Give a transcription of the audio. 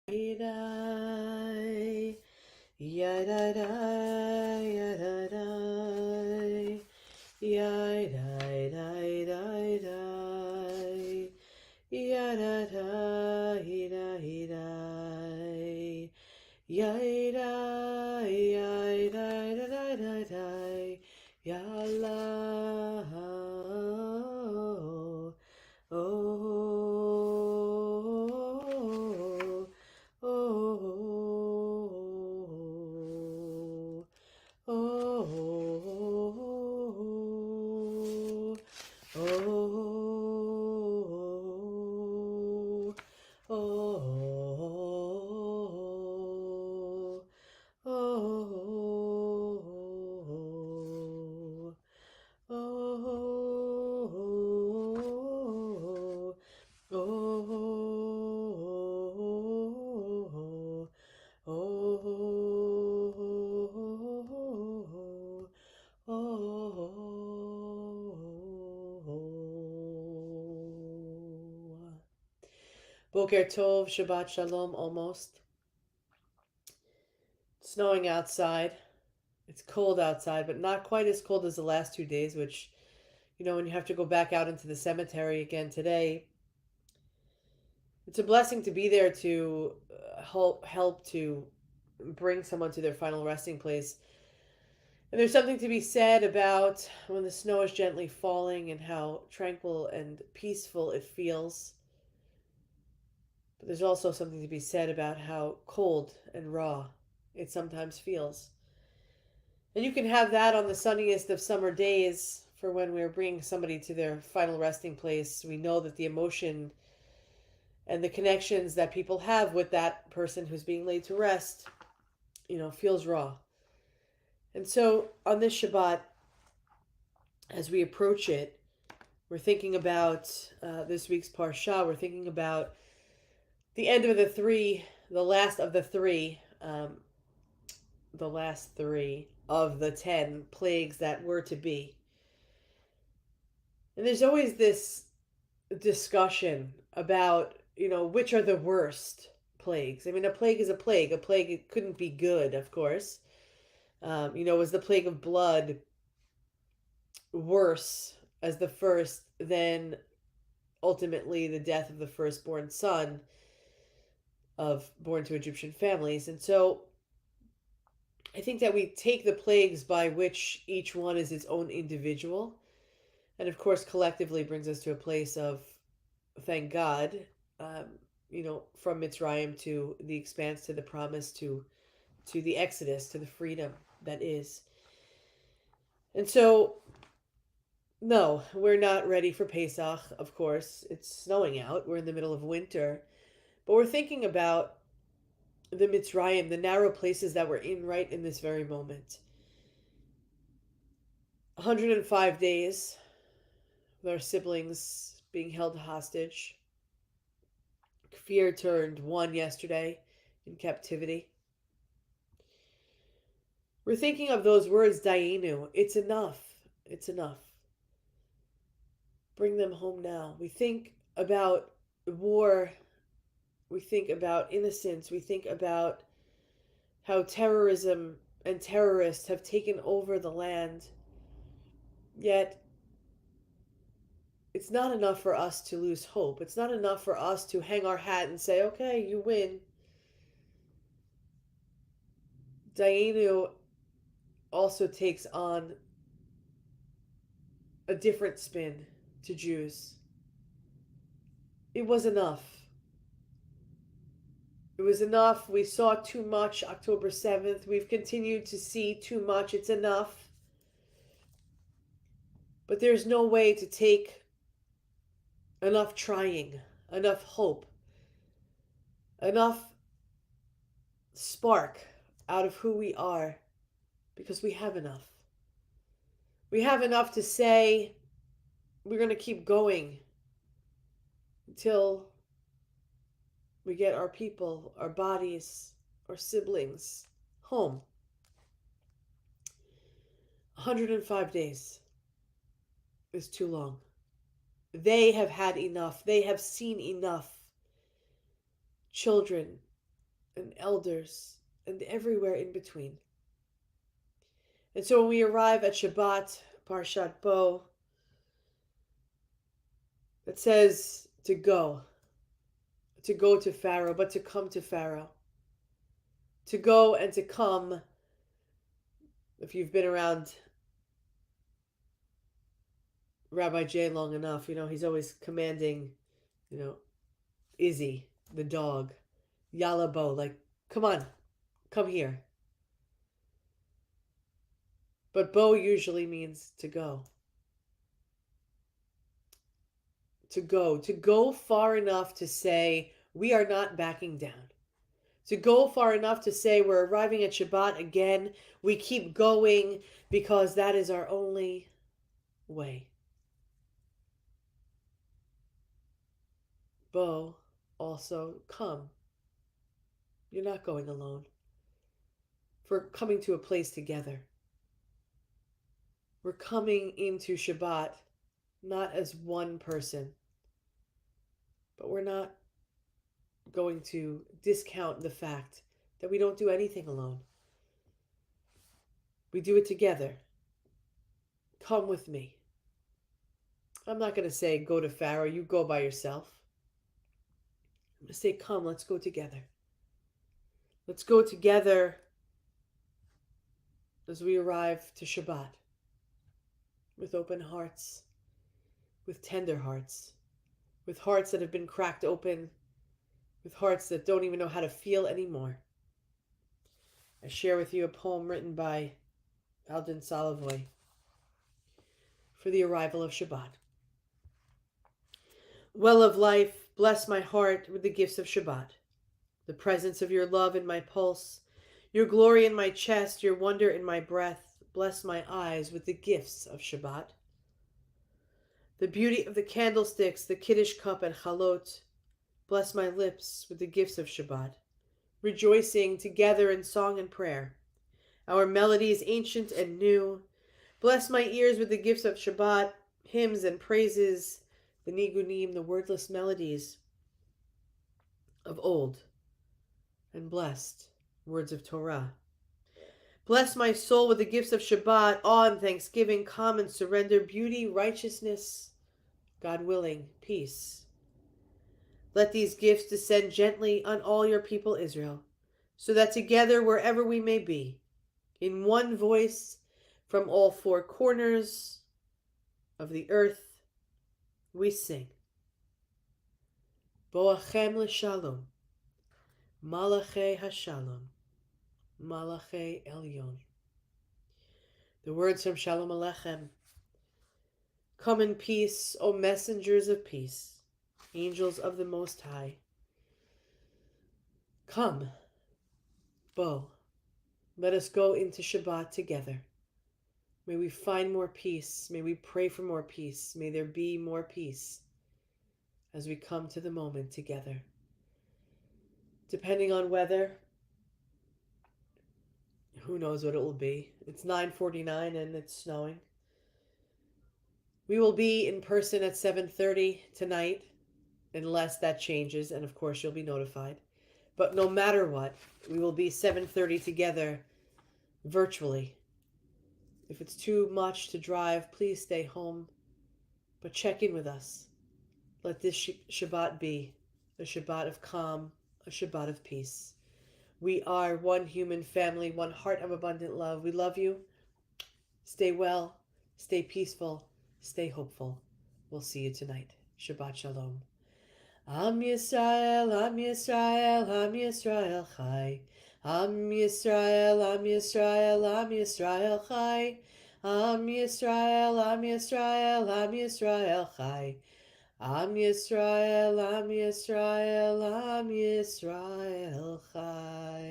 Yadai, yadai, yadai, yadai, dai, dai, dai, yadai, dai, dai, yadai, yadai, dai, dai, dai, yalla, oh. Oh, oh, oh, oh, oh, oh, oh, oh, oh, oh. Boker Tov, Shabbat Shalom almost. It's snowing outside. It's cold outside, but not quite as cold as the last 2 days, which, when you have to go back out into the cemetery again today, it's a blessing to be there to help to bring someone to their final resting place. And there's something to be said about when the snow is gently falling and how tranquil and peaceful it feels. But there's also something to be said about how cold and raw it sometimes feels. And you can have that on the sunniest of summer days for when we're bringing somebody to their final resting place. We know that the emotion and the connections that people have with that person who's being laid to rest, feels raw. And so on this Shabbat, as we approach it, we're thinking about this week's Parsha. We're thinking about the end of the three, the last of the three, the last three of the 10 plagues that were to be. And there's always this discussion about, which are the worst plagues. I mean, a plague is a plague. A plague it couldn't be good, of course. Was the plague of blood worse as the first than ultimately the death of the firstborn son of born to Egyptian families? And so I think that we take the plagues by which each one is its own individual, and of course collectively brings us to a place of thank God, from Mitzrayim to the expanse to the promise to the Exodus to the freedom that is. And so, no, we're not ready for Pesach. Of course, it's snowing out. We're in the middle of winter, but we're thinking about the Mitzrayim, the narrow places that we're in right in this very moment. 105 days with our siblings being held hostage. Fear turned one yesterday in captivity. We're thinking of those words, Dayenu. It's enough. It's enough. Bring them home now. We think about war. We think about innocence. We think about how terrorism and terrorists have taken over the land. Yet, it's not enough for us to lose hope. It's not enough for us to hang our hat and say, okay, you win. Dayenu also takes on a different spin to Jews. It was enough. It was enough. We saw too much October 7th. We've continued to see too much. It's enough. But there's no way to take enough trying, enough hope, enough spark out of who we are, because we have enough. We have enough to say we're going to keep going until we get our people, our bodies, our siblings home. 105 days is too long. They have had enough. They have seen enough. Children and elders and everywhere in between. And so when we arrive at Shabbat, Parshat Bo, it says to go to Pharaoh, but to come to Pharaoh. To go and to come, if you've been around Rabbi J long enough, he's always commanding, you know, Izzy, the dog, Yalla Bo, like, come on, come here. But Bo usually means to go. To go far enough to say, we are not backing down. To go far enough to say, we're arriving at Shabbat again. We keep going because that is our only way. Bo, also come. You're not going alone. We're coming to a place together. We're coming into Shabbat not as one person, but we're not going to discount the fact that we don't do anything alone. We do it together. Come with me. I'm not going to say go to Pharaoh, you go by yourself. I'm going to say come, let's go together. Let's go together as we arrive to Shabbat with open hearts, with tender hearts, with hearts that have been cracked open, with hearts that don't even know how to feel anymore. I share with you a poem written by Alden Salavoy for the arrival of Shabbat. Well of life, bless my heart with the gifts of Shabbat, the presence of your love in my pulse, your glory in my chest, your wonder in my breath. Bless my eyes with the gifts of Shabbat. The beauty of the candlesticks, the Kiddush cup and chalot. Bless my lips with the gifts of Shabbat, rejoicing together in song and prayer. Our melodies ancient and new. Bless my ears with the gifts of Shabbat, hymns and praises, the nigunim, the wordless melodies of old, and blessed words of Torah. Bless my soul with the gifts of Shabbat, awe and thanksgiving, calm and surrender, beauty, righteousness, God willing, peace. Let these gifts descend gently on all your people Israel, so that together, wherever we may be, in one voice from all four corners of the earth, we sing. Boachem l'shalom, Malachei Hashalom, Malachei Elyon. The words from Shalom Aleichem. Come in peace, O messengers of peace, angels of the Most High. Come, Bo, let us go into Shabbat together. May we find more peace. May we pray for more peace. May there be more peace as we come to the moment together. Depending on weather, who knows what it will be. It's 9:49 and it's snowing. We will be in person at 7:30 tonight, unless that changes, and of course you'll be notified. But no matter what, we will be 7:30 together virtually. If it's too much to drive, please stay home, but check in with us. Let this Shabbat be a Shabbat of calm, a Shabbat of peace. We are one human family, one heart of abundant love. We love you. Stay well, stay peaceful, stay hopeful. We'll see you tonight. Shabbat Shalom. Am Yisrael, Am Yisrael, Am Yisrael Chai. Am Yisrael, Am Yisrael, Am Yisrael Chai. Am Yisrael, Am Yisrael, Am Yisrael Chai. Am Yisrael, Am Yisrael, Am Yisrael Chai.